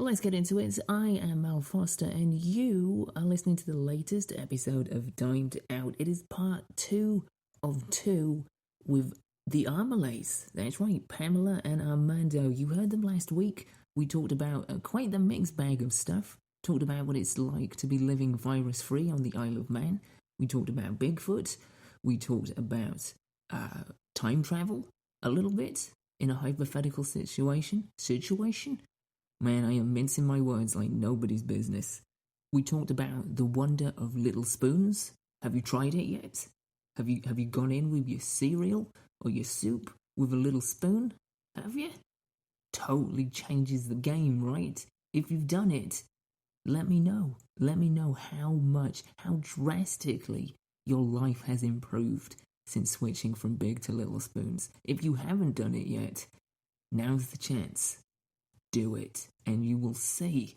Let's get into it. I am Mal Foster, and you are listening to the latest episode of Dined Out. It is part 2 of 2 with the Armalays. That's right, Pamela and Armando. You heard them last week. We talked about quite the mixed bag of stuff. Talked about what it's like to be living virus-free on the Isle of Man. We talked about Bigfoot. We talked about time travel a little bit in a hypothetical situation. Man, I am mincing my words like nobody's business. We talked about the wonder of little spoons. Have you tried it yet? Have you gone in with your cereal or your soup with a little spoon? Have you? Totally changes the game, right? If you've done it, let me know. Let me know how drastically your life has improved since switching from big to little spoons. If you haven't done it yet, now's the chance. Do it, and you will see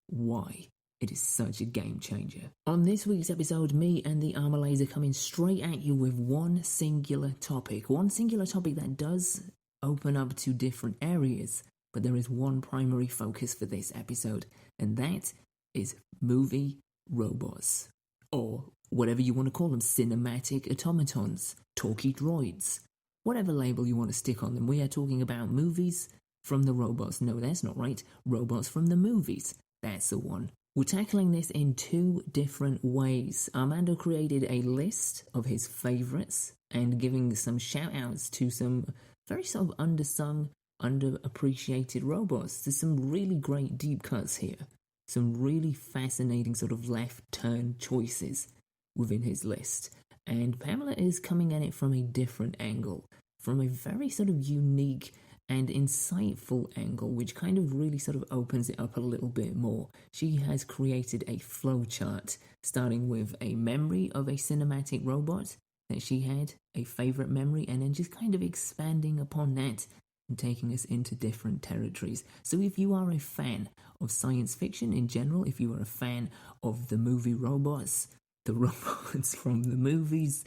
why it is such a game changer. On this week's episode, me and the Armalays are coming straight at you with one singular topic that does open up to different areas, but there is one primary focus for this episode, and that is movie robots, or whatever you want to call them, cinematic automatons, talkie droids, whatever label you want to stick on them. We are talking about movies from the robots. No, that's not right. Robots from the movies. That's the one. We're tackling this in 2 different ways. Armando created a list of his favourites and giving some shout-outs to some very sort of undersung, underappreciated robots. There's some really great deep cuts here. Some really fascinating sort of left-turn choices within his list. And Pamela is coming at it from a different angle, from a very sort of unique and insightful angle, which kind of really sort of opens it up a little bit more. She has created a flowchart, starting with a memory of a cinematic robot that she had, a favourite memory, and then just kind of expanding upon that and taking us into different territories. So if you are a fan of science fiction in general, if you are a fan of the movie robots, the robots from the movies,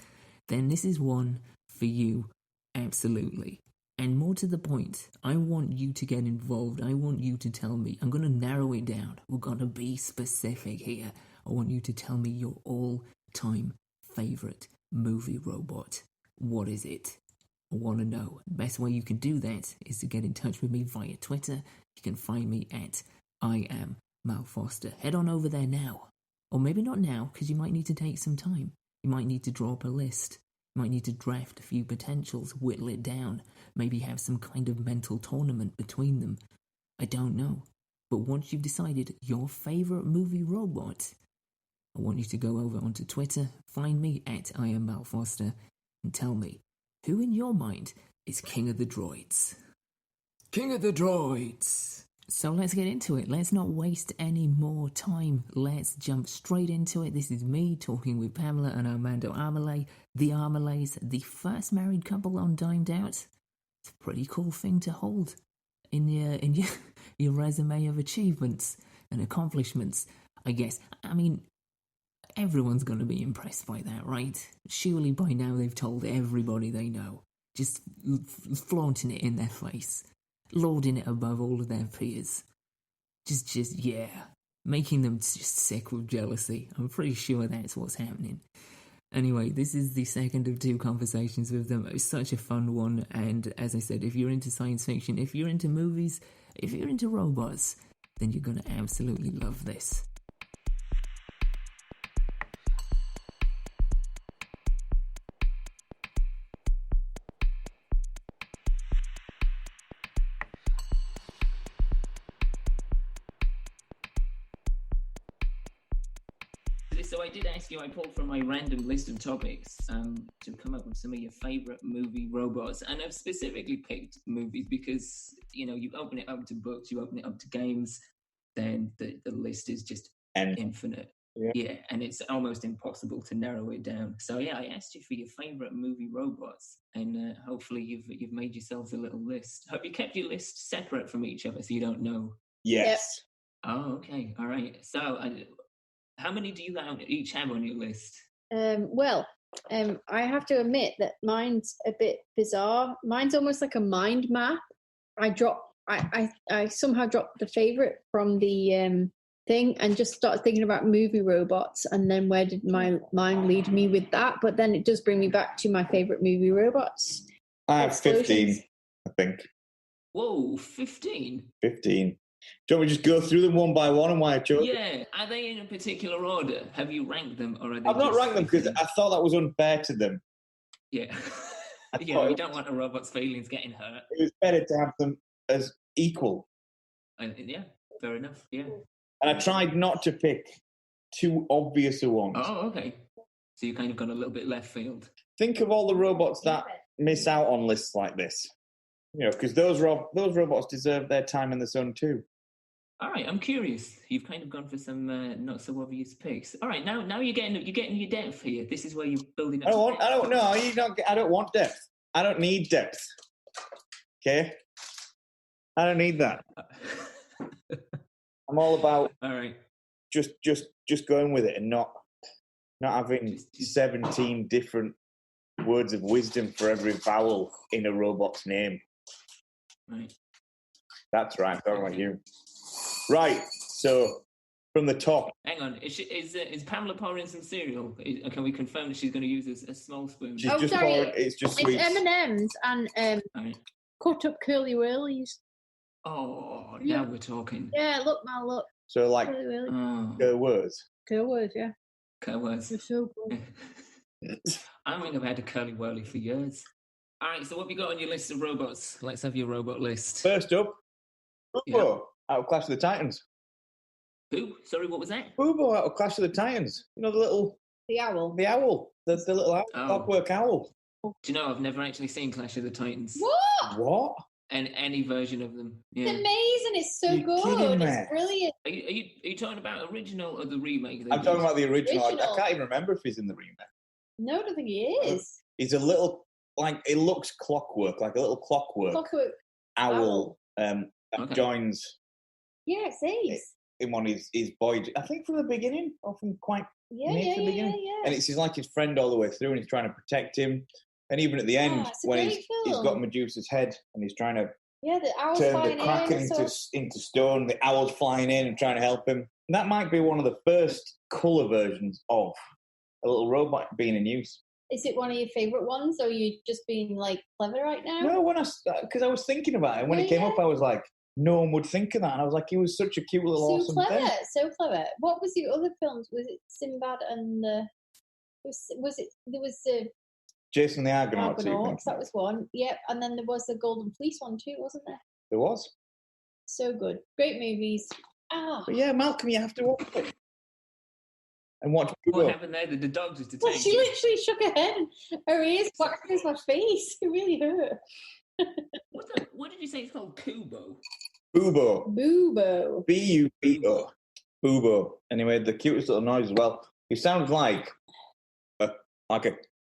then this is one for you, absolutely. And more to the point, I want you to get involved. I want you to tell me. I'm going to narrow it down. We're going to be specific here. I want you to tell me your all-time favourite movie robot. What is it? I want to know. The best way you can do that is to get in touch with me via Twitter. You can find me at I am Mal Foster. Head on over there now. Or maybe not now, because you might need to take some time. You might need to draw up a list. You might need to draft a few potentials, whittle it down, maybe have some kind of mental tournament between them. I don't know. But once you've decided your favourite movie robot, I want you to go over onto Twitter, find me at I am Mal Foster, and tell me, who in your mind is King of the Droids? King of the Droids! So let's get into it. Let's not waste any more time. Let's jump straight into it. This is me talking with Pamela and Armando Armalay, the Armalays, the first married couple on Dined Out. It's a pretty cool thing to hold in your resume of achievements and accomplishments, I guess. I mean, everyone's going to be impressed by that, right? Surely by now they've told everybody they know. Just flaunting it in their face. Lording it above all of their peers. Yeah. Making them just sick with jealousy. I'm pretty sure that's what's happening. Anyway, this is the second of 2 conversations with them. It was such a fun one, and as I said, if you're into science fiction, if you're into movies, if you're into robots, then you're gonna absolutely love this. So I did ask you. I pulled from my random list of topics to come up with some of your favorite movie robots, and I've specifically picked movies because you open it up to books, you open it up to games, then the list is just infinite. Yeah, and it's almost impossible to narrow it down. So yeah, I asked you for your favorite movie robots, and hopefully you've made yourselves a little list. Have you kept your list separate from each other so you don't know? Yes. Oh, okay, all right. So, how many do you each have on your list? I have to admit that mine's a bit bizarre. Mine's almost like a mind map. I somehow dropped the favorite from the thing and just started thinking about movie robots, and then where did my mind lead me with that? But then it does bring me back to my favorite movie robots. I have 15, I think. Whoa, 15? 15. Do you want me to just go through them one by one and why I chose them? Yeah. Are they in a particular order? Have you ranked them, or are they? I've not ranked them because I thought that was unfair to them. Yeah. You don't want a robot's feelings getting hurt. It was better to have them as equal. Yeah, fair enough. Yeah. And I tried not to pick too obvious ones. Oh, okay. So you kind of got a little bit left field. Think of all the robots that miss out on lists like this. Because those robots deserve their time in the sun too. All right, I'm curious. You've kind of gone for some not so obvious picks. All right, now you're getting your depth here. This is where you're building up. I don't want depth. I don't need depth. Okay, I don't need that. I'm all about just going with it and not having 17 different words of wisdom for every vowel in a robot's name. Right. That's right. I'm talking about you. Right. So from the top. Hang on. Is Pamela pouring some cereal? Can we confirm that she's going to use a small spoon? She's just pouring. It's just sweets. It's M&Ms and cut up curly whirlies. Oh, now we're talking. Yeah, look, Mal, look. So like curl words. Curl words, yeah. Curl words. They're so good. I think I've had a curly whirly for years. All right, so what have you got on your list of robots? Let's have your robot list. First up, Bubo out of Clash of the Titans. Who? Sorry, what was that? Bubo out of Clash of the Titans. You know, the owl. The owl. The little owl, clockwork owl. Do you know, I've never actually seen Clash of the Titans. What? And any version of them. Yeah. It's amazing. It's so good. It's brilliant. Are you talking about original or the remake? I'm talking about the original. I can't even remember if he's in the remake. No, I don't think he is. He's a little, it looks clockwork, like a little clockwork owl that joins. Yeah, it says. In one of his boys, I think from the beginning, or from quite near the beginning. Yeah. And it's like his friend all the way through, and he's trying to protect him. And even at the end, when he's got Medusa's head and he's trying to turn the Kraken into stone, the owl's flying in and trying to help him. And that might be one of the first colour versions of a little robot being in use. Is it one of your favourite ones, or are you just being clever right now? No, because I was thinking about it. And when it came up, I was like, no one would think of that. And I was like, he was such a cute little awesome thing. So clever. What was the other films? Was it Sinbad and Jason the Argonauts. That was one. Yep. And then there was the Golden Fleece one too, wasn't there? There was. So good. Great movies. But yeah, Malcolm, you have to watch it. And watch What happened there? The dog just attacked she literally shook her head and her ears whacked against my face. It really hurt. What did you say it's called? Kubo? Bubo. B-U-B-O. Bubo. Anyway, the cutest little noise as well. He sounds like a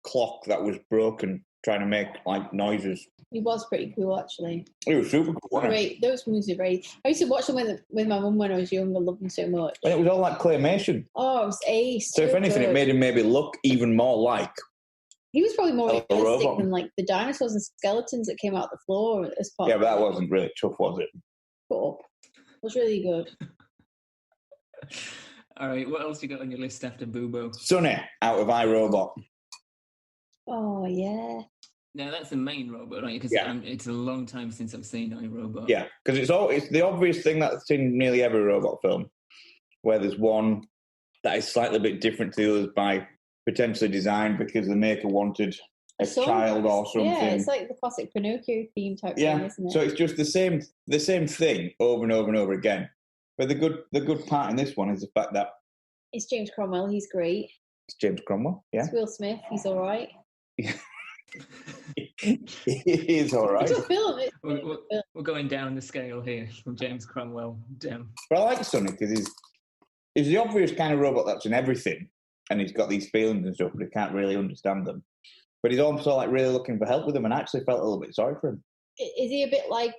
clock that was broken trying to make noises. He was pretty cool, actually. He was super cool. Great. Those movies are great. I used to watch them with my mum when I was younger. Loved them so much. And it was all like claymation. Oh, it was ace. So if anything, it made him maybe look even more like. He was probably more realistic than the dinosaurs and skeletons that came out of the floor as part. Yeah, but that wasn't really tough, was it? Put up. It was really good. All right, what else you got on your list after Bubo? Sonny out of iRobot. Oh, yeah. Now, that's the main robot, right? Because it's a long time since I've seen iRobot. Yeah, because it's the obvious thing that's in nearly every robot film, where there's one that is slightly a bit different to the others by potentially designed because the maker wanted a child or something. Yeah, it's like the classic Pinocchio theme type thing, isn't it? So it's just the same thing over and over and over again. But the good part in this one is the fact that It's James Cromwell. He's great. It's James Cromwell. Yeah. It's Will Smith. He's all right. He is all right. It's a film. We're going down the scale here from James Cromwell down. But I like Sonny because he's the obvious kind of robot that's in everything, and he's got these feelings and stuff, but he can't really understand them. But he's also like really looking for help with them, and I actually felt a little bit sorry for him. Is he a bit like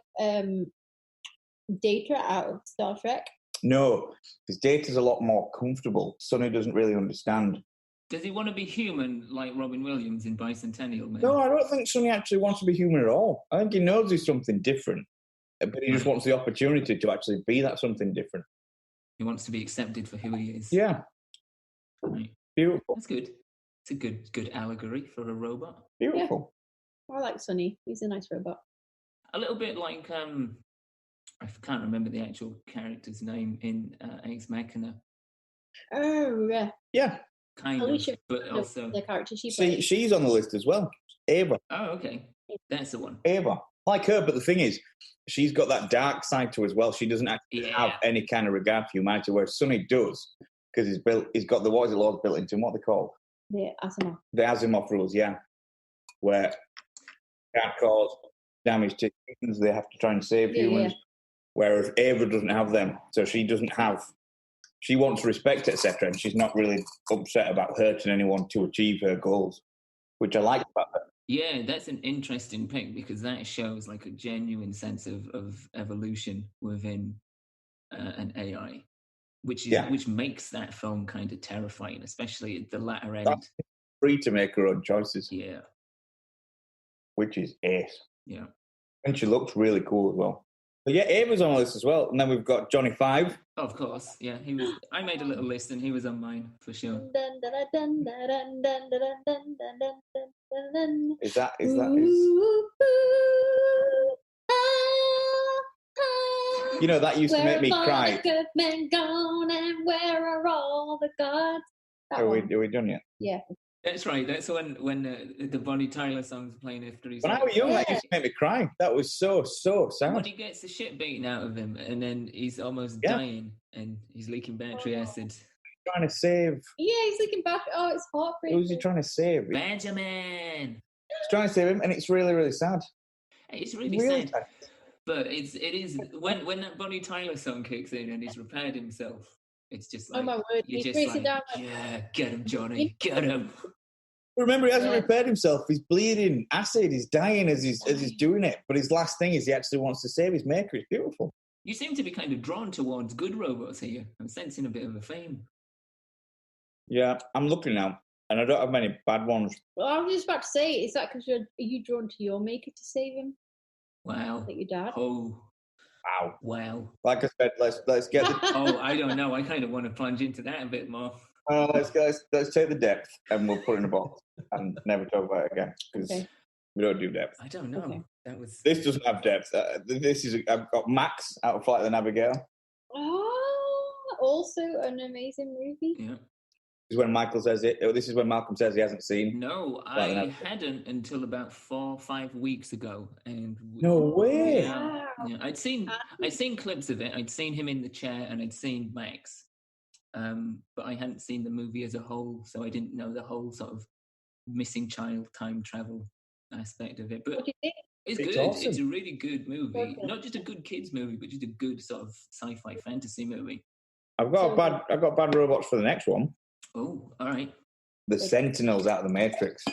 Data out of Star Trek? No, his Data's a lot more comfortable. Sonny doesn't really understand. Does he want to be human like Robin Williams in Bicentennial Man? No, I don't think Sonny actually wants to be human at all. I think he knows he's something different, but he just wants the opportunity to actually be that something different. He wants to be accepted for who he is. Yeah. Right. Beautiful. That's good. It's a good allegory for a robot. Beautiful. Yeah. I like Sonny. He's a nice robot. A little bit like I can't remember the actual character's name in Ex Machina. Oh yeah. Yeah. Kind of, but also the character she plays. She's on the list as well. Ava. Oh, okay. That's the one. Ava. I like her, but the thing is, she's got that dark side to her as well. She doesn't actually have any kind of regard for humanity, whereas Sonny does, because he's got the what is it laws built into him, what are they called? The Asimov. The Asimov rules, yeah. Where can't cause damage to humans, they have to try and save humans. Yeah. Whereas Ava doesn't have them. So she wants respect, etc., and she's not really upset about hurting anyone to achieve her goals, which I like about her. Yeah, that's an interesting pick because that shows like a genuine sense of evolution within an AI, which makes that film kind of terrifying, especially at the latter end. That's free to make her own choices. Yeah. Which is ace. Yeah. And she looks really cool as well. But yeah, Ava's on the list as well. And then we've got Johnny Five. Of course, yeah. He was. I made a little list and he was on mine for sure. Is that? You know, that used to make me cry. Good men gone and where are all the gods? Are we done yet? Yeah. That's right. That's when the Bonnie Tyler song's playing after he's. When I was young, that used to make me cry. That was so sad. When he gets the shit beaten out of him, and then he's almost dying, and he's leaking battery acid. He's trying to save. Yeah, he's leaking battery. Oh, it's heartbreaking. Who's he trying to save? Benjamin. He's trying to save him, and it's really, really sad. It's really sad. But it is when that Bonnie Tyler song kicks in and he's repaired himself. It's just like, oh my word, you're just like, down. Yeah, get him, Johnny, get him. Remember, he hasn't repaired himself. He's bleeding acid. He's dying as he's doing it. But his last thing is he actually wants to save his maker. It's beautiful. You seem to be kind of drawn towards good robots here. I'm sensing a bit of a theme. Yeah, I'm looking now, and I don't have many bad ones. Well, I was just about to say, is that because are you drawn to your maker to save him? Wow. Like your dad? Oh. Wow. Wow. Like I said, let's get the... Oh, I don't know. I kind of want to plunge into that a bit more. Let's take the depth and we'll put it in a box and never talk about it again because we don't do depth. I don't know. Okay. This doesn't have depth. I've got Max out of Flight of the Navigator. Oh, also an amazing movie. Yeah. This is when Michael says it. This is when Malcolm says he hasn't seen. No, I hadn't until about 4 or 5 weeks ago. And no way. Yeah, I'd seen clips of it. I'd seen him in the chair, and I'd seen Max. But I hadn't seen the movie as a whole, so I didn't know the whole sort of missing child time travel aspect of it. But what do you think? It's good. Awesome. It's a really good movie. Okay. Not just a good kids movie, but just a good sort of sci-fi fantasy movie. I've got bad robots for the next one. Oh, all right. The Sentinels out of the Matrix.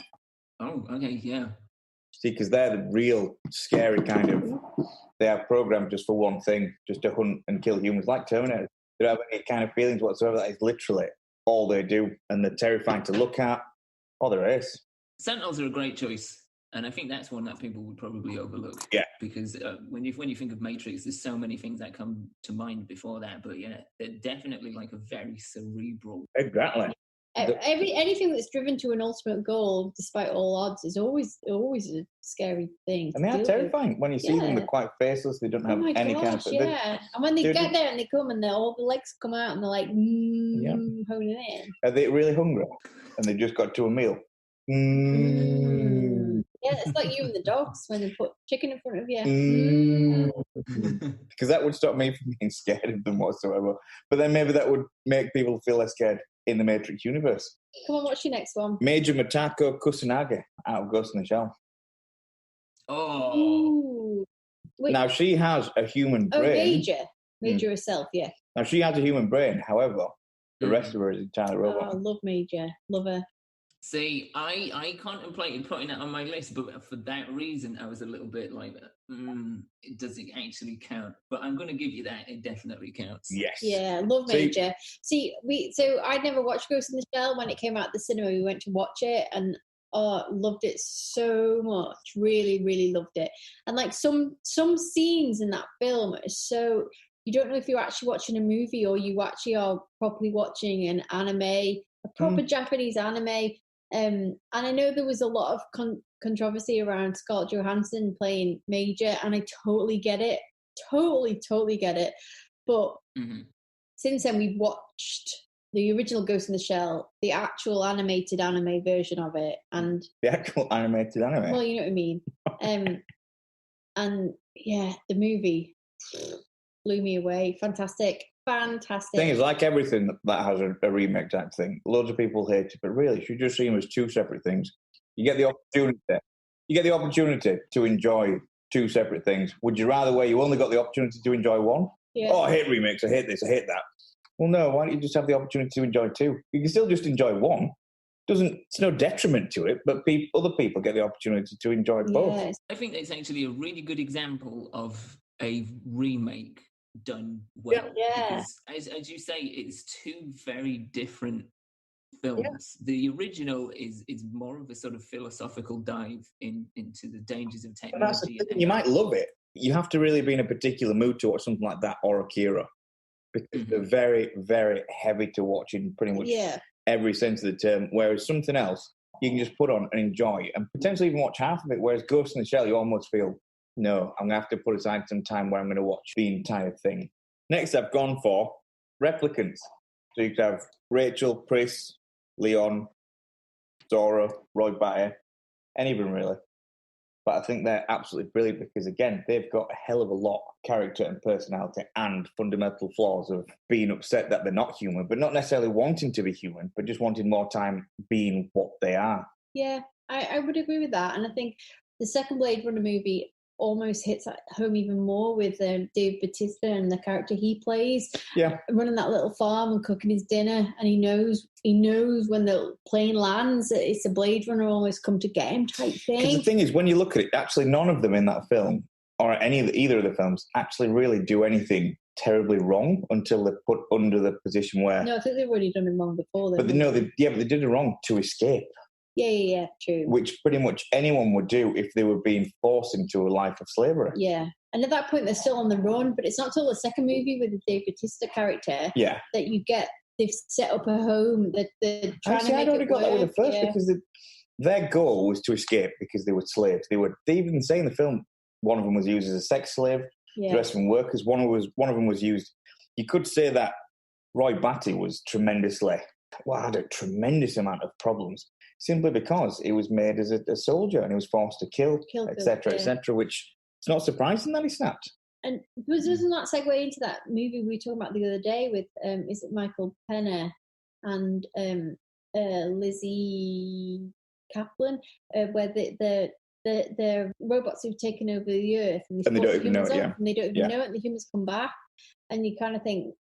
Oh, okay, yeah. See, because they're the real scary kind of... They are programmed just for one thing, just to hunt and kill humans, like Terminator. They don't have any kind of feelings whatsoever. That is literally all they do. And they're terrifying to look at. Oh, there is. Sentinels are a great choice. And I think that's one that people would probably overlook. Yeah. Because when you think of Matrix, there's so many things that come to mind before that. But yeah, they're definitely like a very cerebral. Exactly. Anything that's driven to an ultimate goal, despite all odds, is always a scary thing. And they are terrifying. When you see them, they're quite faceless. They don't have any kind of... Yeah. And when they get there and they come and all the legs come out and they're like, honing in. Are they really hungry? And they've just got to a meal? Yeah, it's like you and the dogs when they put chicken in front of you. Because that would stop me from being scared of them whatsoever. But then maybe that would make people feel less scared in the Matrix universe. Come on, what's your next one? Major Matako Kusanagi out of Ghost in the Shell. Oh. Now, she has a human brain. Major herself, yeah. Now, she has a human brain. However, the rest of her is entirely robot. Oh, I love Major. Love her. See, I contemplated putting it on my list, but for that reason, I was a little bit like, does it actually count? But I'm going to give you that. It definitely counts. Yes. Yeah, love Major. So I never watched Ghost in the Shell. When it came out at the cinema, we went to watch it, and loved it so much. Really, really loved it. And like some scenes in that film are so, you don't know if you're actually watching a movie or you actually are properly watching an anime, a proper Japanese anime. And I know there was a lot of controversy around Scarlett Johansson playing Major, and I totally get it. Totally get it. But since then, we've watched the original Ghost in the Shell, the actual animated anime version of it, and the actual animated anime. Well, you know what I mean. And yeah, the movie blew me away. Fantastic. The thing is, like everything that has a remake type thing, loads of people hate it, but really, it should just see them as two separate things. You get the opportunity to enjoy two separate things. Would you rather where you only got the opportunity to enjoy one? Yeah. Oh, I hate remakes. I hate this. I hate that. Well, no. Why don't you just have the opportunity to enjoy two? You can still just enjoy one. It's no detriment to it, but other people get the opportunity to enjoy both. Yes. I think that's actually a really good example of a remake done well. Yeah. Because, as you say, it's two very different films. Yeah. The original is more of a sort of philosophical dive into the dangers of technology. You might love it. You have to really be in a particular mood to watch something like that or Akira, because they're very, very heavy to watch in pretty much every sense of the term. Whereas something else you can just put on and enjoy, and potentially even watch half of it. Whereas Ghost in the Shell, you almost feel, no, I'm going to have to put aside some time where I'm going to watch the entire thing. Next, I've gone for replicants. So you could have Rachel, Pris, Leon, Zora, Roy Batty, any of them really. But I think they're absolutely brilliant because, again, they've got a hell of a lot of character and personality and fundamental flaws of being upset that they're not human, but not necessarily wanting to be human, but just wanting more time being what they are. Yeah, I would agree with that. And I think the second Blade Runner movie almost hits at home even more with Dave Bautista and the character he plays. Yeah, running that little farm and cooking his dinner, and he knows when the plane lands, it's a Blade Runner almost come to get him type thing. Because the thing is, when you look at it, actually none of them in that film or either of the films actually really do anything terribly wrong until they're put under the position where. No, I think they've already done it wrong before. But they did it wrong to escape. Yeah, true. Which pretty much anyone would do if they were being forced into a life of slavery. Yeah. And at that point, they're still on the run, but it's not till the second movie with the Dave Bautista character that you get, they've set up a home, that they're trying to make I'd already got that with the first because their goal was to escape because they were slaves. They even say in the film, one of them was used as a sex slave, the rest of them workers. One of them was used. You could say that Roy Batty was had a tremendous amount of problems. Simply because he was made as a soldier and he was forced to kill, etc., which it's not surprising that he snapped. And doesn't that segue into that movie we were talking about the other day with, is it Michael Penner and Lizzie Kaplan, where the robots who've taken over the Earth and they don't even know it, and they don't even know it, and the humans come back, and you kind of think,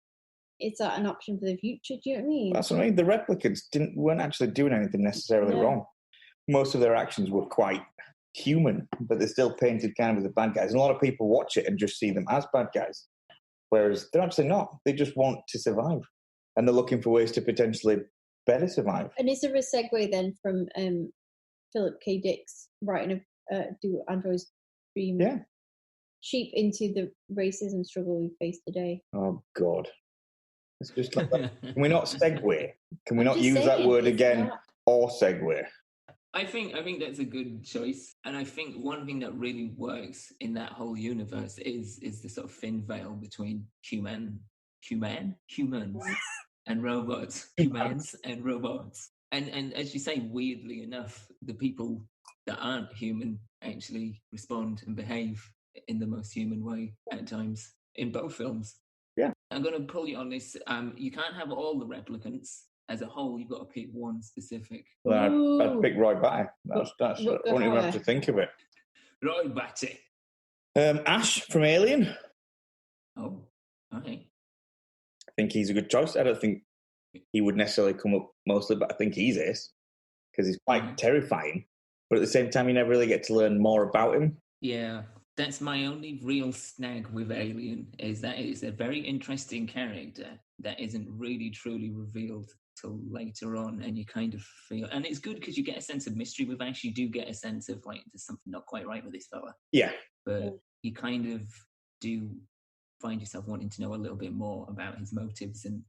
is that an option for the future? Do you know what I mean? That's what I mean. The replicants weren't actually doing anything necessarily wrong. Most of their actions were quite human, but they're still painted kind of as the bad guys. And a lot of people watch it and just see them as bad guys, whereas they're actually not. They just want to survive, and they're looking for ways to potentially better survive. And is there a segue then from Philip K. Dick's writing of Do Androids Dream Sheep into the racism struggle we face today? Oh, God. It's just like that. Can we not segue? Can we not use that word again? Or segue? I think that's a good choice, and I think one thing that really works in that whole universe is the sort of thin veil between humans and robots, humans and robots, and as you say, weirdly enough, the people that aren't human actually respond and behave in the most human way at times in both films. Yeah. I'm going to pull you on this. You can't have all the replicants. As a whole, you've got to pick one specific. Well, I'd pick Roy Batty. That's I won't even have to think of it. Roy Batty. Ash from Alien. Oh, okay. I think he's a good choice. I don't think he would necessarily come up mostly, but I think he's Ace because he's quite terrifying. But at the same time, you never really get to learn more about him. Yeah, that's my only real snag with Alien, is that it's a very interesting character that isn't really truly revealed till later on, and you kind of feel, and it's good because you get a sense of mystery with Ash. You do get a sense of like there's something not quite right with this fella. Yeah, but you kind of do find yourself wanting to know a little bit more about his motives and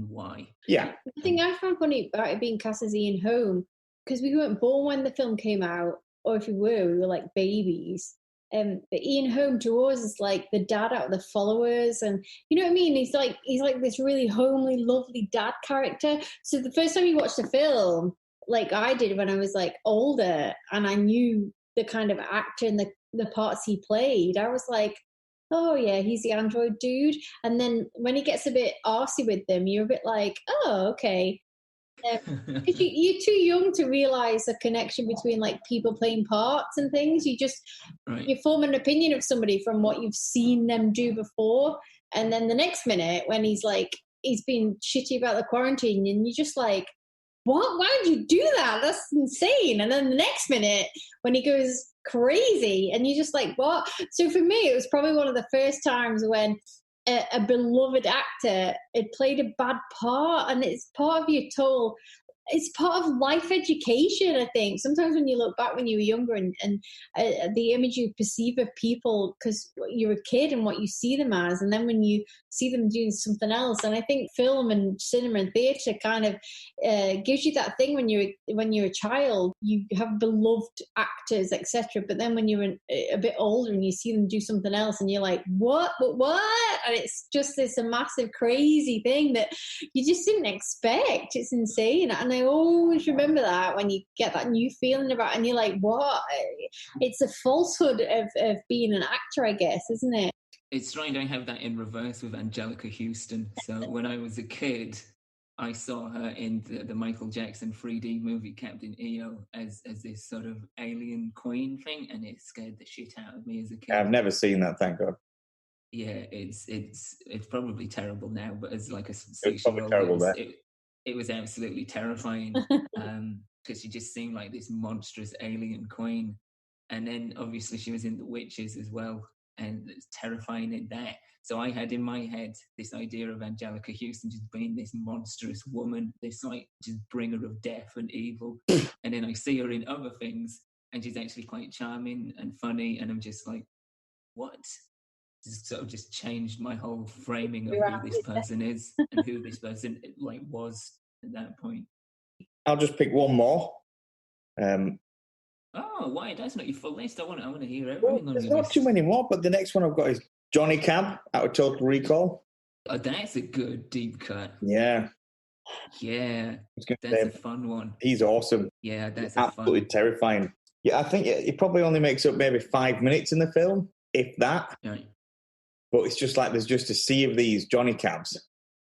why. Yeah, the thing I found funny about it being cast as Ian Holm, because we weren't born when the film came out, or if we were like babies. But Ian Holm to us is like the dad out of the followers, and you know what I mean. He's like this really homely, lovely dad character. So the first time you watch the film, like I did when I was like older, and I knew the kind of actor and the parts he played, I was like, oh yeah, he's the android dude. And then when he gets a bit arsey with them, you're a bit like, oh okay. Because you're too young to realize the connection between like people playing parts and things. You form an opinion of somebody from what you've seen them do before, and then the next minute when he's been shitty about the quarantine, and you're just like, what? Why would you do that? That's insane. And then the next minute when he goes crazy, and you're just like, what? So for me, it was probably one of the first times when a beloved actor had played a bad part, and it's part of your toll. It's part of life education, I think. Sometimes when you look back when you were younger and the image you perceive of people because you're a kid and what you see them as, and then when you see them doing something else, and I think film and cinema and theatre kind of gives you that thing when you're a child. You have beloved actors, etc. But then when you're a bit older and you see them do something else, and you're like, what? And it's just this a massive crazy thing that you just didn't expect. It's insane. And I always remember that when you get that new feeling about it, and you're like, what? It's a falsehood of being an actor, I guess, isn't it? It's strange. I have that in reverse with Angelica Houston. So when I was a kid, I saw her in the Michael Jackson 3D movie Captain EO as this sort of alien queen thing, and it scared the shit out of me as a kid. I've never seen that, thank God. Yeah, it's probably terrible now, but as like a 6-year-old, it was absolutely terrifying because she just seemed like this monstrous alien queen. And then obviously she was in The Witches as well, and it's terrifying in that. So I had in my head this idea of Angelica Houston just being this monstrous woman, this like just bringer of death and evil. And then I see her in other things, and she's actually quite charming and funny, and I'm just like, what? Just sort of just changed my whole framing of who this person is and who this person like was at that point. I'll just pick one more. Oh, why? That's not your full list. I want to hear everything on there's your not list. too many more, but the next one I've got is Johnny Cab out of Total Recall. Oh, that's a good deep cut. Yeah, that's a fun one. He's awesome. Yeah, that's absolutely terrifying. Yeah, I think it probably only makes up maybe 5 minutes in the film, if that. Right. But it's just like there's just a sea of these Johnny Cabs,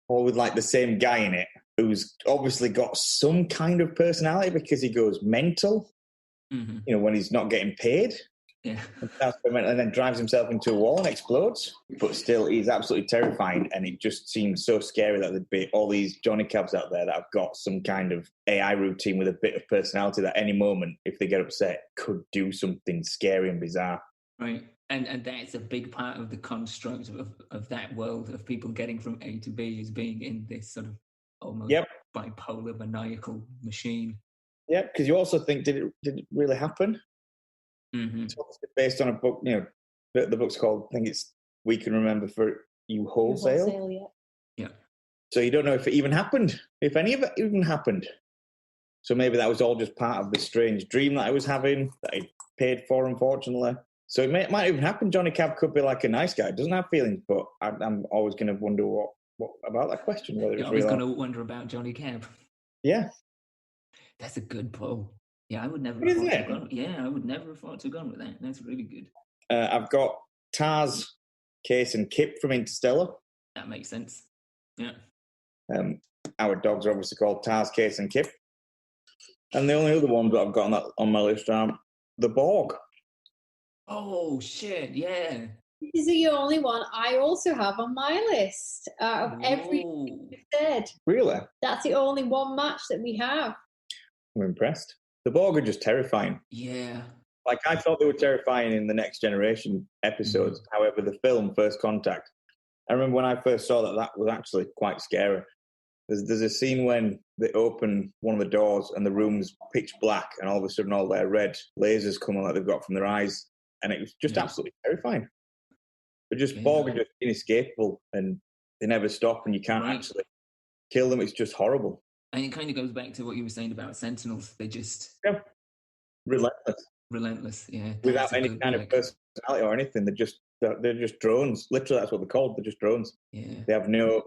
all with like the same guy in it, who's obviously got some kind of personality because he goes mental, when he's not getting paid. Yeah. And then drives himself into a wall and explodes. But still, he's absolutely terrifying. And it just seems so scary that there'd be all these Johnny Cabs out there that have got some kind of AI routine with a bit of personality that any moment, if they get upset, could do something scary and bizarre. Right. And that's a big part of the construct of that world of people getting from A to B is being in this sort of almost bipolar, maniacal machine. Yeah, because you also think, did it really happen? Mm-hmm. It's obviously based on a book, the book's called, I think it's We Can Remember For You Wholesale. Yeah. So you don't know if it even happened, if any of it even happened. So maybe that was all just part of the strange dream that I was having, that I paid for, unfortunately. So it might even happen. Johnny Cab could be like a nice guy, doesn't have feelings, but I'm always going to wonder what about that question. Whether You're always going to wonder about Johnny Cab. Yeah. That's a good pull. Yeah, I would never have thought to have gone. Yeah, I would never have thought to have gone with that. That's really good. I've got Taz, Case, and Kip from Interstellar. That makes sense. Yeah. Our dogs are obviously called Taz, Case, and Kip. And the only other ones that I've got on my list are the Borg. Oh, shit, yeah. This is the only one I also have on my list out of everything you've said. Really? That's the only one match that we have. I'm impressed. The Borg are just terrifying. Yeah. Like, I thought they were terrifying in the Next Generation episodes. However, the film First Contact, I remember when I first saw that was actually quite scary. There's a scene when they open one of the doors and the room's pitch black, and all of a sudden all their red lasers come on that they've got from their eyes, and it was just absolutely terrifying. But just Borg are just inescapable, and they never stop, and you can't actually kill them. It's just horrible. And it kind of goes back to what you were saying about Sentinels. They just relentless, yeah. Without any kind of personality or anything, they're just drones. Literally, that's what they're called. They're just drones. Yeah. They have no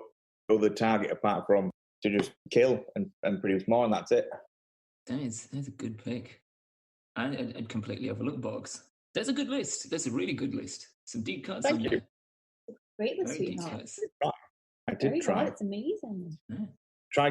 other target apart from to just kill and produce more, and that's it. That's a good pick. I'd completely overlooked Borgs. That's a good list. That's a really good list. Some deep cuts. Thank you. Great list, sweetheart. I did try. It's amazing. Yeah. I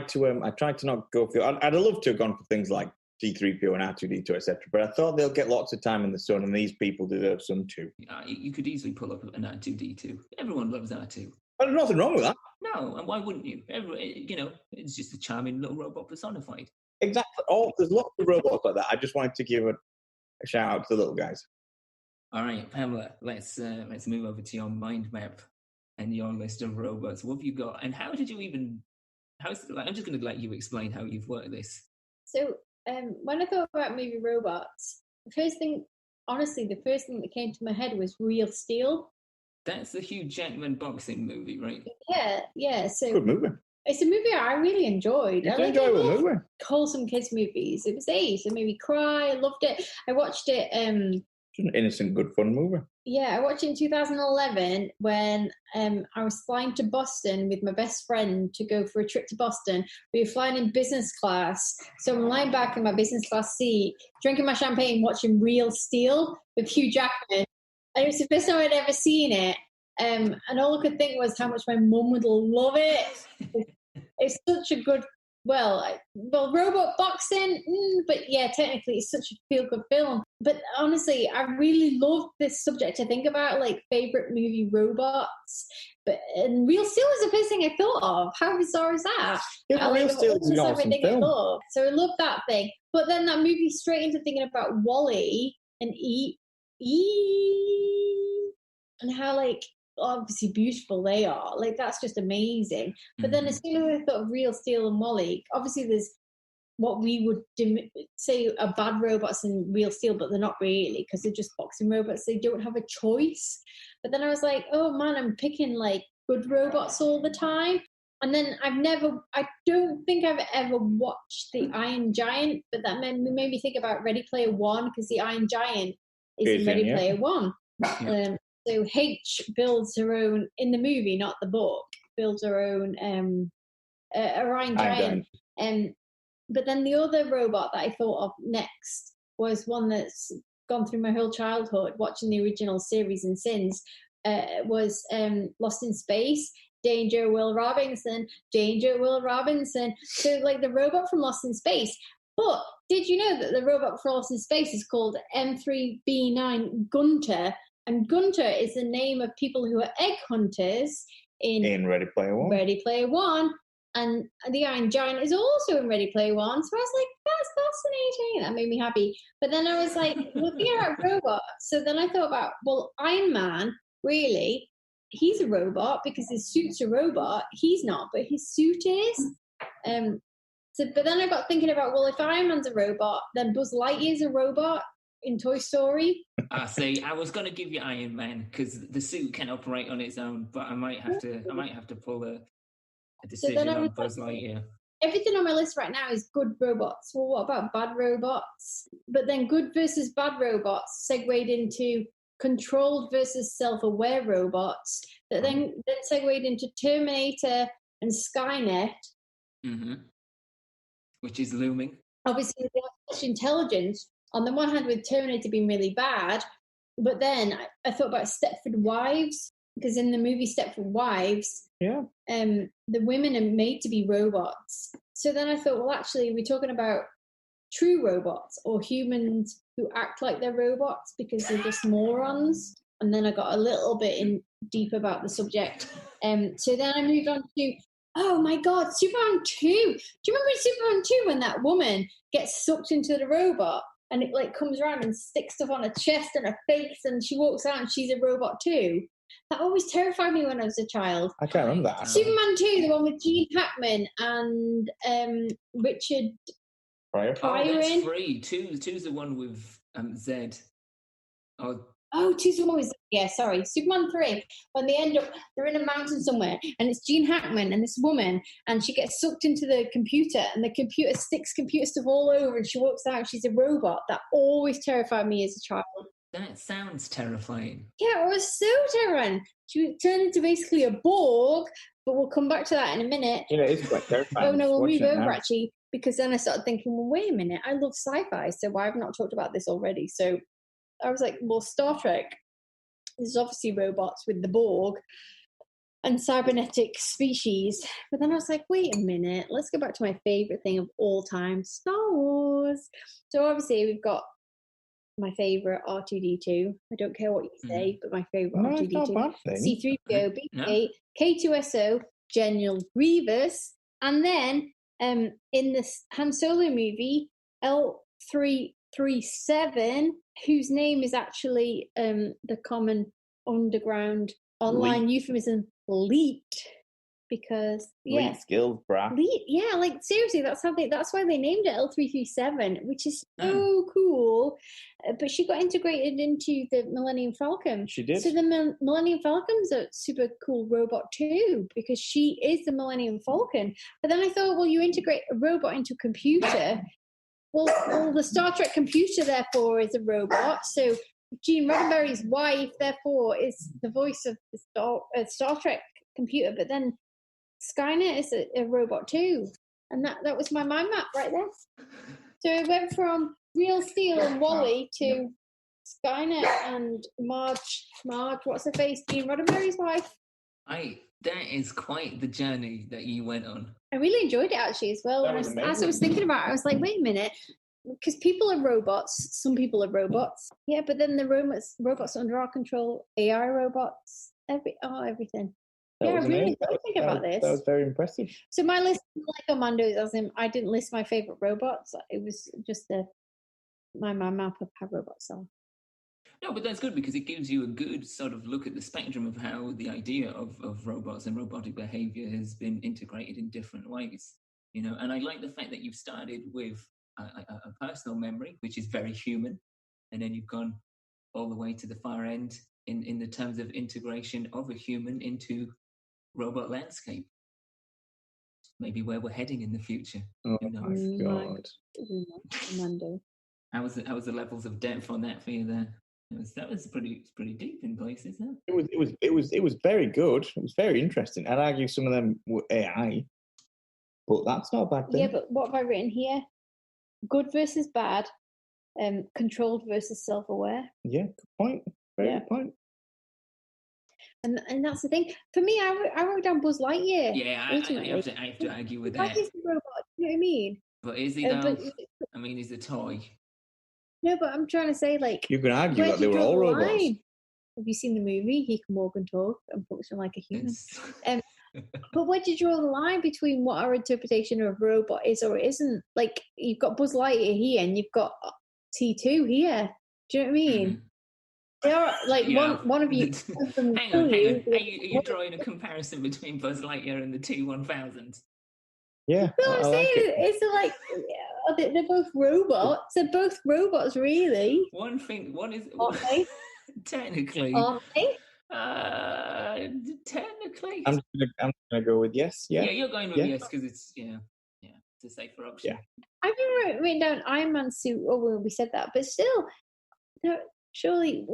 tried to not go for. I'd have loved to have gone for things like C-3PO and R2-D2, etc. But I thought they'll get lots of time in the sun, and these people deserve some too. You could easily pull up an R2-D2. Everyone loves R2. Well, there's nothing wrong with that. No, and why wouldn't you? It's just a charming little robot personified. Exactly. There's lots of robots like that. I just wanted to give a shout out to the little guys. All right, Pamela, let's move over to your mind map and your list of robots. What have you got? And how did you even? I'm just going to let you explain how you've worked this. So, when I thought about movie robots, the first thing that came to my head was Real Steel. That's the Hugh Jackman boxing movie, right? Yeah. So good movie. It's a movie I really enjoyed. It's an enjoyable movie. Wholesome kids movies. It was ace. It made me cry. I loved it. I watched it. It's an innocent, good fun movie. Yeah, I watched it in 2011 when I was flying to Boston with my best friend to go for a trip to Boston. We were flying in business class. So I'm lying back in my business class seat, drinking my champagne, watching Real Steel with Hugh Jackman. And it was the first time I'd ever seen it. And all I could think was how much my mum would love it. It's such a good, robot boxing, but yeah, technically it's such a feel-good film. But honestly, I really love this subject to think about, like favorite movie robots. And Real Steel was the first thing I thought of. How bizarre is that? Yeah, Real Steel is an awesome film. So I love that thing. But then that movie straight into thinking about WALL-E and E, and how like obviously beautiful they are. Like that's just amazing. But then as soon as I thought of Real Steel and WALL-E, obviously there's what we would say are bad robots in Real Steel, but they're not really because they're just boxing robots. They don't have a choice. But then I was like, oh man, I'm picking like good robots all the time. And then I don't think I've ever watched The Iron Giant, but that made me think about Ready Player One because the Iron Giant is in Ready Player One. Yeah. So H builds her own, in the movie, not the book, builds her own Iron Giant. But then the other robot that I thought of next was one that's gone through my whole childhood, watching the original series and since, was Lost in Space. Danger, Will Robinson. So like the robot from Lost in Space. But did you know that the robot from Lost in Space is called M3B9 Gunter? And Gunter is the name of people who are egg hunters in Ready Player One. Ready Player One. And the Iron Giant is also in Ready Player One. So I was like, that's fascinating. That made me happy. But then I was like, looking at robots. So then I thought about, well, Iron Man, really, he's a robot because his suit's a robot. He's not, but his suit is. But then I got thinking about, well, if Iron Man's a robot, then Buzz Lightyear's a robot in Toy Story. See, I was going to give you Iron Man because the suit can operate on its own, but I might have to pull a decision on Buzz Lightyear. Everything on my list right now is good robots. Well, what about bad robots? But then good versus bad robots segued into controlled versus self-aware robots that then segued into Terminator and Skynet. Mm-hmm. Which is looming. Obviously, much intelligence. On the one hand, with Terminator being really bad, but then I thought about Stepford Wives, because in the movie Stepford Wives, the women are made to be robots. So then I thought, well, actually, we're talking about true robots or humans who act like they're robots because they're just morons. And then I got a little bit in deep about the subject. So then I moved on to, oh my God, Superman 2. Do you remember in Superman 2 when that woman gets sucked into the robot and it like comes around and sticks stuff on her chest and her face and she walks out and she's a robot too? That always terrified me when I was a child. I can't remember that. Superman 2, the one with Gene Hackman and Richard Pryor. Oh, that's free. Two's the one with Zed. Oh, two's the one with sorry. Superman 3, when they end up, they're in a mountain somewhere, and it's Gene Hackman and this woman, and she gets sucked into the computer, and the computer sticks computer stuff all over, and she walks out, and she's a robot. That always terrified me as a child. That sounds terrifying. Yeah, it was so terrifying. She turned into basically a Borg, but we'll come back to that in a minute. Yeah, it's quite terrifying. Oh, no, we'll move over, actually, because then I started thinking, well, wait a minute, I love sci-fi, so why have I not talked about this already? So I was like, well, Star Trek is obviously robots with the Borg and cybernetic species. But then I was like, wait a minute, let's go back to my favourite thing of all time, Star Wars. So obviously we've got my favourite R2-D2. I don't care what you say, but my favourite R2-D2. C-3PO, BB-8, K-2SO, General Grievous. And then in the Han Solo movie, L337, whose name is actually the common underground online euphemism, leaked, because leaked skills, brah. Like seriously, that's why they named it L337, which is so cool. But she got integrated into the Millennium Falcon. She did. So the Millennium Falcon's a super cool robot too, because she is the Millennium Falcon. But then I thought, well, you integrate a robot into a computer. Well, the Star Trek computer, therefore, is a robot. So Gene Roddenberry's wife, therefore, is the voice of the Star Trek computer. But then Skynet is a robot too. And that was my mind map right there. So it went from Real Steel and Wally to Skynet and Marge, what's her face? Gene Roddenberry's wife. That is quite the journey that you went on. I really enjoyed it actually as well. As I was thinking about it, I was like, wait a minute, because people are robots. Some people are robots. Yeah, but then the robots under our control, AI robots, everything. I really don't think about this. That was very impressive. So my list of like Armando's, as in, I didn't list my favourite robots. It was just my map of how robots are. No, but that's good because it gives you a good sort of look at the spectrum of how the idea of robots and robotic behavior has been integrated in different ways, you know. And I like the fact that you've started with a personal memory, which is very human, and then you've gone all the way to the far end in the terms of integration of a human into robot landscape. Maybe where we're heading in the future. Oh my God! Armando. How was the levels of depth on that for you there? That was pretty deep in places, huh? It was very good. It was very interesting. I'd argue some of them were AI, but that's not a bad thing. Yeah, but what have I written here? Good versus bad, controlled versus self-aware. Yeah, good point. Very good point. And that's the thing. For me, I wrote down Buzz Lightyear. Yeah, I have to argue with that. He's a robot. You know what I mean? But is he though? I mean, he's a toy. No, but I'm trying to say, like, you can argue that they were all robots. Have you seen the movie? He can walk and talk and function like a human. But where do you draw the line between what our interpretation of a robot is or isn't? Like, you've got Buzz Lightyear here and you've got T2 here. Do you know what I mean? Mm-hmm. They are like one of you. Hang on. Are you drawing a comparison between Buzz Lightyear and the T-1000? Yeah. No, I'm saying it's like they're both robots. They're both robots, really. One is Aren't they? Technically. Aren't they? Technically. I'm gonna go with yes. Yeah. Yeah, you're going with yes because it's it's a safer option. Yeah. I've never written down Iron Man suit. Oh, well, we said that, but still, surely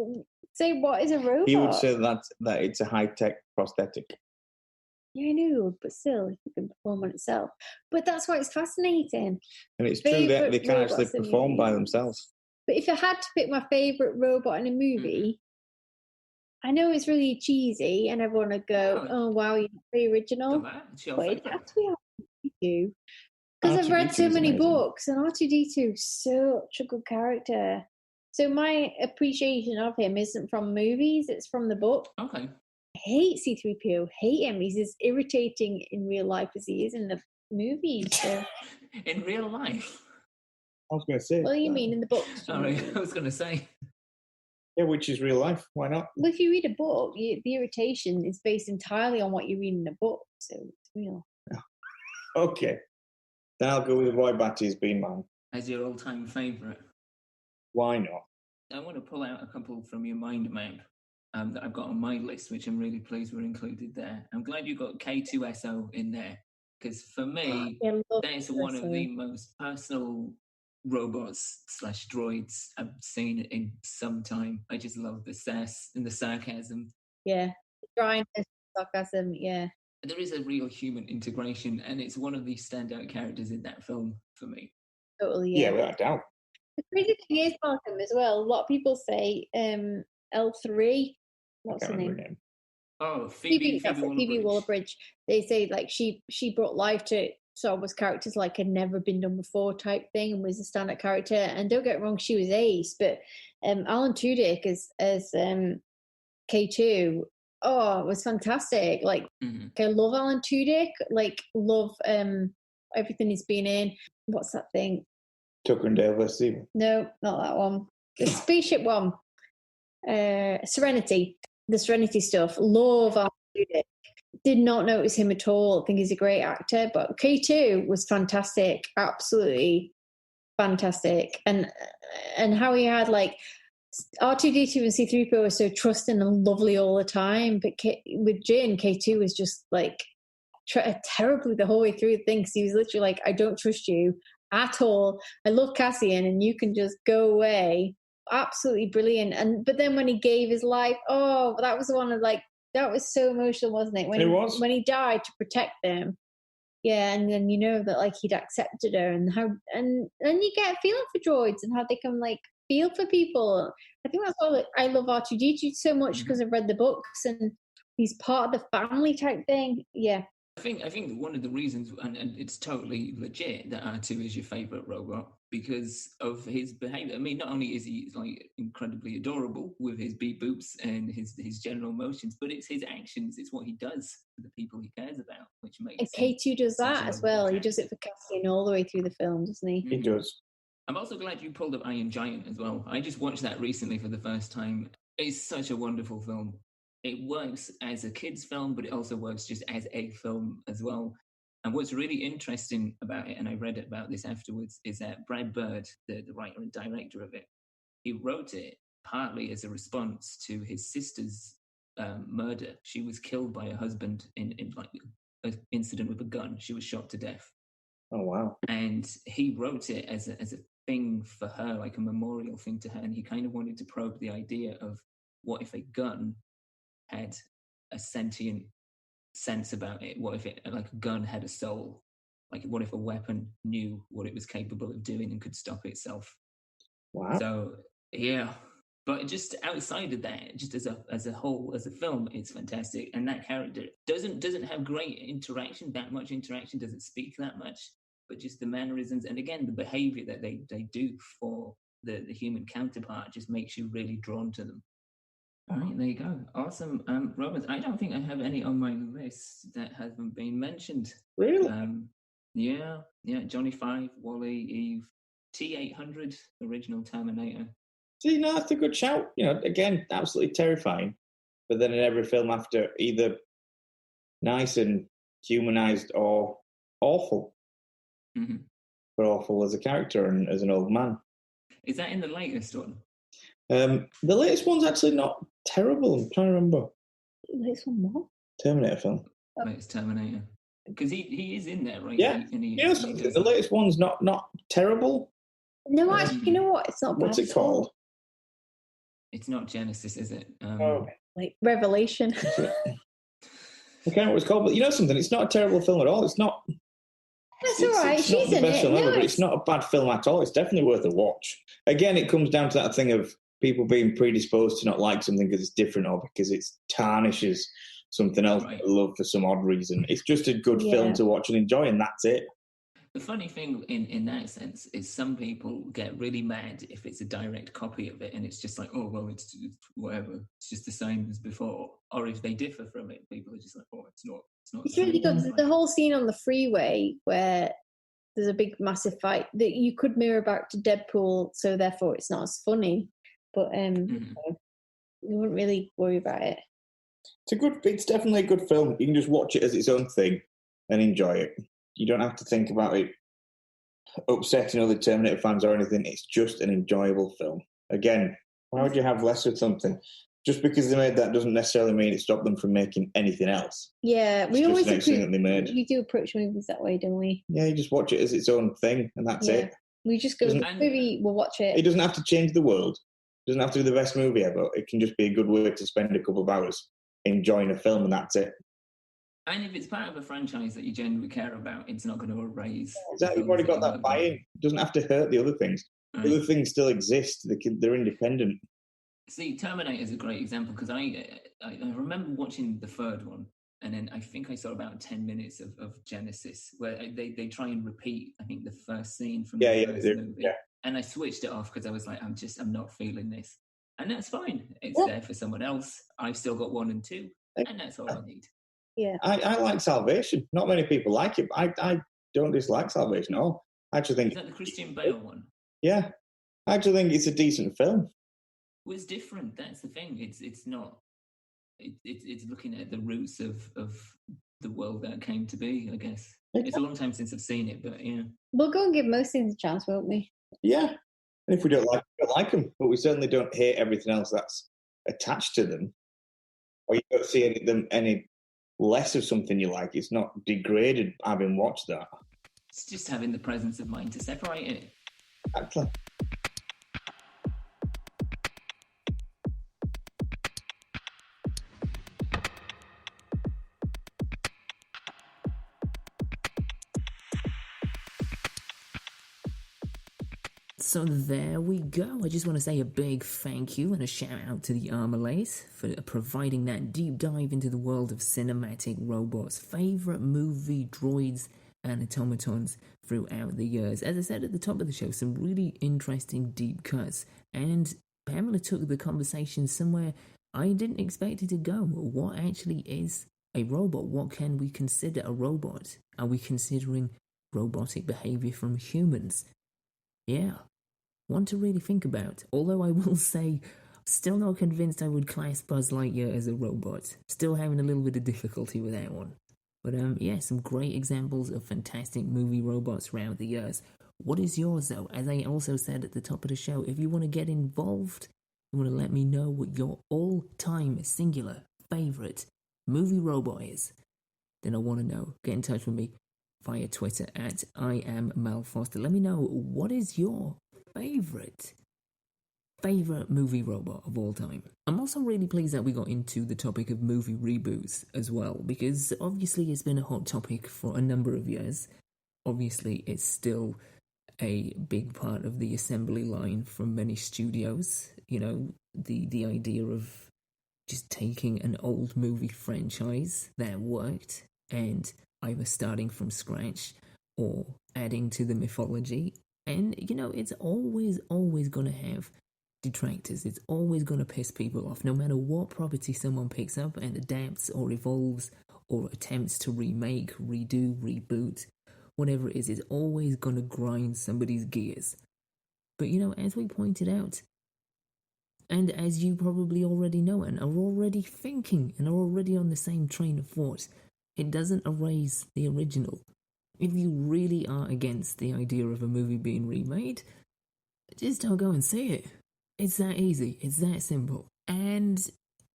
say what is a robot? He would say that it's a high-tech prosthetic. Yeah, I know, but still, it can perform on itself. But that's why it's fascinating. And it's true that they can actually perform by themselves. But if I had to pick my favourite robot in a movie, I know it's really cheesy and everyone would go, oh, wow, you're not the original. But it has to be R2-D2. Because I've read so many books, and R2-D2 is such a good character. So my appreciation of him isn't from movies, it's from the book. Okay. I hate C-3PO, hate him. He's as irritating in real life as he is in the movies. So. In real life? I was going to say. What do you mean in the books? Sorry, I was going to say. Yeah, which is real life. Why not? Well, if you read a book, the irritation is based entirely on what you read in a book, so it's real. Okay. Then I'll go with Roy Batty's Bean Man. As your all-time favourite? Why not? I want to pull out a couple from your mind map that I've got on my list, which I'm really pleased were included there. I'm glad you got K2SO in there, because for me, that is one of the most personal robots/droids I've seen in some time. I just love the sass and the sarcasm. Yeah, dryness, sarcasm, yeah. There is a real human integration, and it's one of the standout characters in that film for me. Totally, yeah. Without doubt. The crazy thing is, Malcolm, as well, a lot of people say L3, what's her name? Oh, Phoebe Waller-Bridge. They say like she brought life to Star Wars characters like had never been done before type thing, and was a standout character. And don't get me wrong, she was ace, but Alan Tudyk as K2, oh, it was fantastic. Like, I love Alan Tudyk. Like, love everything he's been in. What's that thing? Tucker and Dale vs. Evil. No, not that one. The spaceship one. Serenity. The Serenity stuff. Love Alan Tudyk. Did not notice him at all. I think he's a great actor. But K2 was fantastic. Absolutely fantastic. And how he had like R2-D2 and C-3PO were so trusting and lovely all the time. But with Jin, K2 was just like terribly the whole way through the thing, because he was literally like, I don't trust you at all. I love Cassian and you can just go away. Absolutely brilliant. But then when he gave his life, oh, that was the one of like, that was so emotional, wasn't it? When he died to protect them. Yeah, and then you know that like he'd accepted her, and how and you get a feeling for droids and how they can like feel for people. I think that's why I love R2-D2 so much, because I've read the books and he's part of the family type thing. Yeah. I think one of the reasons, and it's totally legit, that R2 is your favourite robot because of his behaviour. I mean, not only is he like incredibly adorable with his beep boops and his general motions, but it's his actions. It's what he does for the people he cares about, which makes. And K2 does that as well. He does it for Cassian all the way through the film, doesn't he? He does. I'm also glad you pulled up Iron Giant as well. I just watched that recently for the first time. It's such a wonderful film. It works as a kid's film, but it also works just as a film as well. And what's really interesting about it, and I read about this afterwards, is that Brad Bird, the writer and director of it, he wrote it partly as a response to his sister's murder. She was killed by her husband in like an incident with a gun. She was shot to death. Oh, wow. And he wrote it as a thing for her, like a memorial thing to her. And he kind of wanted to probe the idea of what if a gun had a sentient sense about it? What if it, like a gun had a soul? Like, what if a weapon knew what it was capable of doing and could stop itself? Wow. So, yeah. But just outside of that, just as a whole, as a film, it's fantastic. And that character doesn't have great interaction, that much interaction, doesn't speak that much, but just the mannerisms and, again, the behavior that they do for the human counterpart just makes you really drawn to them. All right, there you go. Awesome. Robert, I don't think I have any on my list that haven't been mentioned. Really? Yeah. Johnny Five, Wall-E, Eve, T-800, original Terminator. See, no, that's a good shout. You know, again, absolutely terrifying. But then in every film after, either nice and humanized or awful. Mm-hmm. But awful as a character and as an old man. Is that in the latest one? The latest one's actually not terrible. I'm trying to remember. The latest one what? Terminator film. Latest Terminator. Because he is in there, right? Yeah. The latest one's not terrible. No, actually, you know what? It's not bad. What's it called? It's not Genesis, is it? Like Revelation. I can't remember what it's called, but you know something? It's not a terrible film at all. It's not. That's all right. It's She's not the in best it. film ever, No, but it's not a bad film at all. It's definitely worth a watch. Again, it comes down to that thing of people being predisposed to not like something because it's different or because it tarnishes something else they love for some odd reason. It's just a good film to watch and enjoy, and that's it. The funny thing in that sense is some people get really mad if it's a direct copy of it and it's just like, oh, well, it's whatever. It's just the same as before. Or if they differ from it, people are just like, oh, it's not. It's really good. There's the whole scene on the freeway where there's a big, massive fight that you could mirror back to Deadpool, so therefore it's not as funny. But you wouldn't really worry about it. It's definitely a good film. You can just watch it as its own thing and enjoy it. You don't have to think about it upsetting other Terminator fans or anything. It's just an enjoyable film. Again, why would you have less of something? Just because they made that doesn't necessarily mean it stopped them from making anything else. Yeah, we always that they made. We do approach movies that way, don't we? Yeah, you just watch it as its own thing, and that's it. We just go to the movie, we'll watch it. It doesn't have to change the world. It doesn't have to be the best movie ever. It can just be a good way to spend a couple of hours enjoying a film, and that's it. And if it's part of a franchise that you genuinely care about, it's not going to erase. Exactly, you've already got that buy-in. It doesn't have to hurt the other things. The other things still exist. They're independent. See, Terminator is a great example because I remember watching the third one, and then I think I saw about 10 minutes of Genesis, where they try and repeat, I think, the first scene from the first movie. Yeah. And I switched it off because I was like, I'm not feeling this. And that's fine. It's there for someone else. I've still got 1 and 2, and that's all I need. Yeah, I like Salvation. Not many people like it, but I don't dislike Salvation at all. I actually think is that the Christian Bale one? Yeah, I actually think it's a decent film. Well, it's different. That's the thing. It's not. It's looking at the roots of the world that came to be. I guess it's a long time since I've seen it, but yeah. We'll go and give most things a chance, won't we? Yeah, and if we don't like them, but we certainly don't hate everything else that's attached to them, or you don't see any less of something you like. It's not degraded having watched that. It's just having the presence of mind to separate it. Exactly. So there we go. I just want to say a big thank you and a shout out to the Armalays for providing that deep dive into the world of cinematic robots, favourite movie droids and automatons throughout the years. As I said at the top of the show, some really interesting deep cuts, and Pamela took the conversation somewhere I didn't expect it to go. What actually is a robot? What can we consider a robot? Are we considering robotic behaviour from humans? Yeah, one to really think about. Although I will say, still not convinced I would class Buzz Lightyear as a robot. Still having a little bit of difficulty with that one. But yeah, some great examples of fantastic movie robots throughout the years. What is yours though? As I also said at the top of the show, if you want to get involved, you want to let me know what your all-time singular favourite movie robot is, then I want to know. Get in touch with me via Twitter at @IamMalFoster. Let me know, what is your favourite movie robot of all time? I'm also really pleased that we got into the topic of movie reboots as well, because obviously it's been a hot topic for a number of years. Obviously it's still a big part of the assembly line from many studios. You know, the idea of just taking an old movie franchise that worked and either starting from scratch or adding to the mythology. And, you know, it's always going to have detractors. It's always going to piss people off, no matter what property someone picks up and adapts or evolves or attempts to remake, redo, reboot, whatever it is, it's always going to grind somebody's gears. But, you know, as we pointed out, and as you probably already know and are already thinking and are already on the same train of thought, it doesn't erase the original. If you really are against the idea of a movie being remade, just don't go and see it. It's that easy. It's that simple. And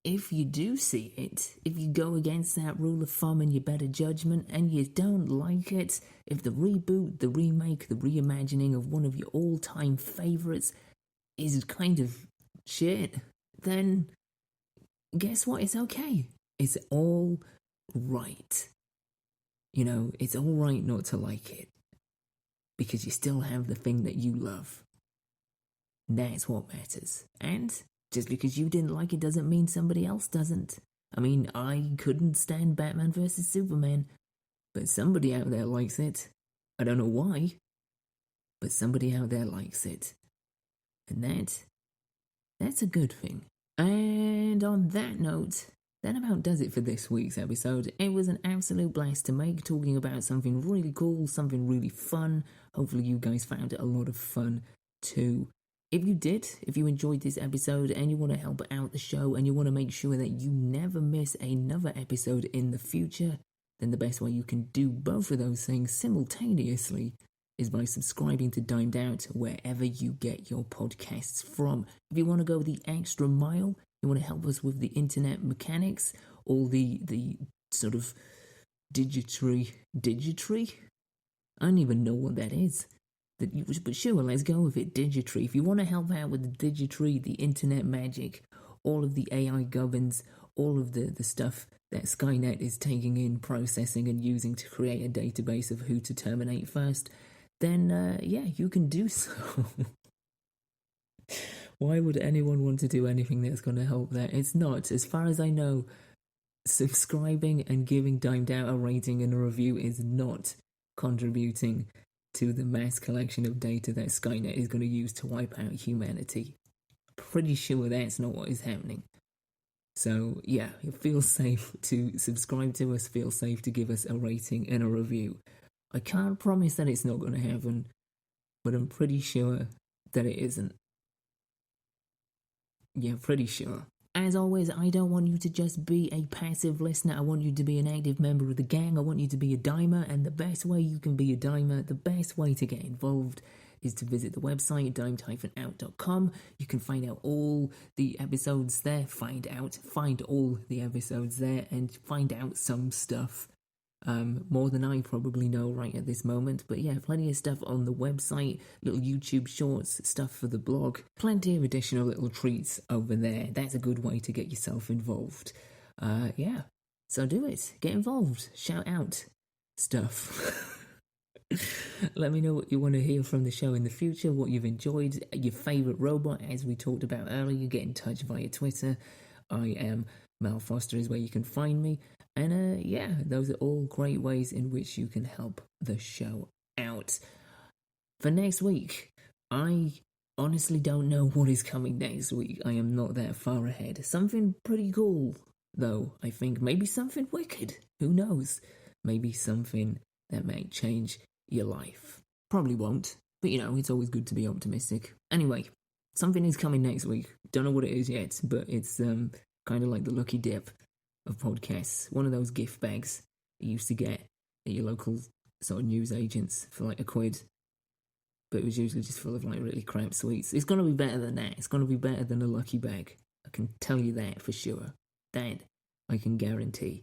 if you do see it, if you go against that rule of thumb and your better judgment and you don't like it, if the reboot, the remake, the reimagining of one of your all-time favourites is kind of shit, then guess what? It's okay. It's all right. You know, it's all right not to like it, because you still have the thing that you love. That's what matters. And just because you didn't like it doesn't mean somebody else doesn't. I mean, I couldn't stand Batman vs. Superman, but somebody out there likes it. I don't know why, but somebody out there likes it. And that's a good thing. And on that note, that about does it for this week's episode. It was an absolute blast to make, talking about something really cool, something really fun. Hopefully you guys found it a lot of fun too. If you did, if you enjoyed this episode and you want to help out the show and you want to make sure that you never miss another episode in the future, then the best way you can do both of those things simultaneously is by subscribing to Dimed Out wherever you get your podcasts from. If you want to go the extra mile, you want to help us with the internet mechanics, all the sort of digitry? I don't even know what that is. But sure, let's go with it, digitry. If you want to help out with the digitry, the internet magic, all of the AI governs, all of the stuff that Skynet is taking in, processing and using to create a database of who to terminate first, then yeah, you can do so. Why would anyone want to do anything that's going to help that? It's not. As far as I know, subscribing and giving Dimed Out a rating and a review is not contributing to the mass collection of data that Skynet is going to use to wipe out humanity. Pretty sure that's not what is happening. So yeah, feel safe to subscribe to us, feel safe to give us a rating and a review. I can't promise that it's not going to happen, but I'm pretty sure that it isn't. Yeah, pretty sure. As always, I don't want you to just be a passive listener. I want you to be an active member of the gang. I want you to be a dimer, and the best way you can be a dimer, the best way to get involved is to visit the website, dimed-out.com. You can find out all the episodes there, find all the episodes there, and find out some stuff. More than I probably know right at this moment, but yeah, plenty of stuff on the website, little YouTube shorts, stuff for the blog, plenty of additional little treats over there. That's a good way to get yourself involved. Yeah, so do it, get involved, shout out stuff. Let me know what you want to hear from the show in the future, what you've enjoyed, your favourite robot, as we talked about earlier. Get in touch via Twitter. I am Mal Foster is where you can find me. And yeah, those are all great ways in which you can help the show out. For next week, I honestly don't know what is coming next week. I am not that far ahead. Something pretty cool, though, I think. Maybe something wicked. Who knows? Maybe something that might change your life. Probably won't, but you know, it's always good to be optimistic. Anyway, something is coming next week. Don't know what it is yet, but it's kind of like the lucky dip of podcasts. One of those gift bags you used to get at your local sort of news agents for like £1, but it was usually just full of like really crap sweets. It's going to be better than that. It's going to be better than a lucky bag. I can tell you that for sure. That I can guarantee.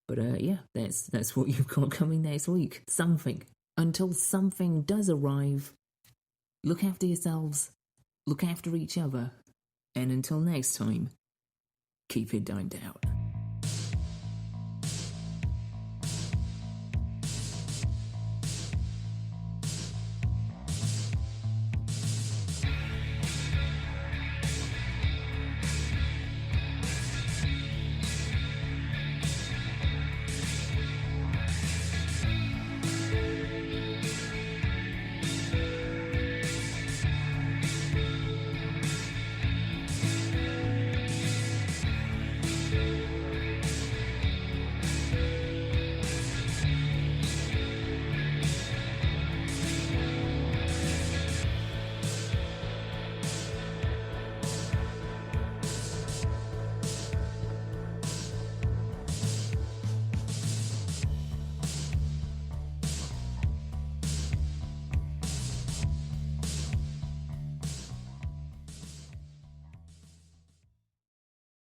But yeah, that's what you've got coming next week. Something. Until something does arrive, look after yourselves, look after each other, and until next time, keep it dimed out.